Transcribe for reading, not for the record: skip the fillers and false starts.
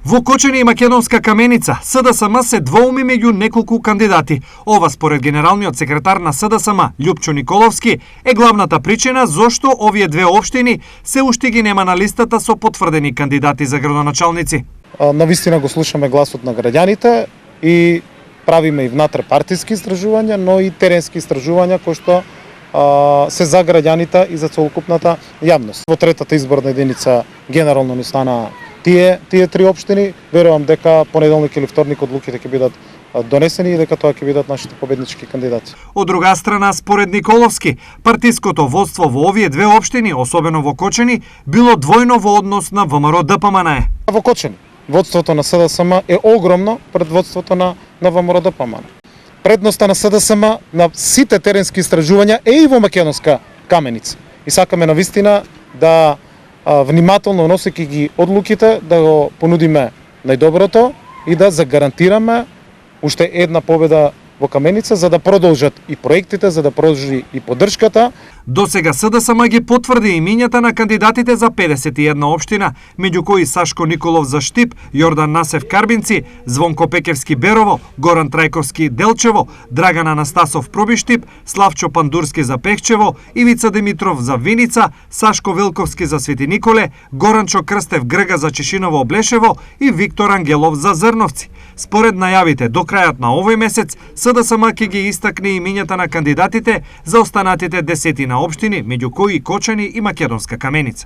Во Кочани и Македонска Каменица, СДСМ се двоуми меѓу неколку кандидати. Ова според генералниот секретар на СДСМ, Љупчо Николовски, е главната причина зошто овие две општини се уште ги нема на листата со потврдени кандидати за градоначалници. Навистина го слушаме гласот на граѓаните и правиме и внатре-партиски истражувања, но и теренски истражувања кои што се за граѓаните и за целокупната јавност. Во третата изборна единица генерално ни стана тие три општини. Верувам дека понеделник или вторник одлуките ќе бидат донесени и дека тоа ќе бидат нашите победнички кандидати. Од друга страна, според Николовски, партиското водство во овие две општини, особено во Кочани, било двојно во однос на ВМРО-ДПМН. Во Кочани водството на СДСМ е огромно пред водството на ВМРО-ДПМН. Предноста на СДСМ на сите теренски истражувања е и во Македонска Каменица. И сакаме навистина да внимателно носејќи ги одлуките да го понудиме најдоброто и да загарантираме уште една победа во Каменица за да продолжат и проектите, за да продолжи и поддршката. До сега СДСМ ги потврди имињата на кандидатите за 51 општина, меѓу кои Сашко Николов за Штип, Јордан Насев Карбинци, Звонко Пекевски Берово, Горан Трајковски Делчево, Драган Анастасов Пробиштип, Славчо Пандурски за Пехчево, Ивица Димитров за Виница, Сашко Велковски за Свети Николе, Горанчо Крстев Грга за Чешиново Облешево и Виктор Ангелов за Зрновци. Според најавите, до крајот на овој месец, СДСМ ќе ги истакне имињата на кандидатите за останатите 10 општини, меѓу кои Кочани и Македонска Каменица.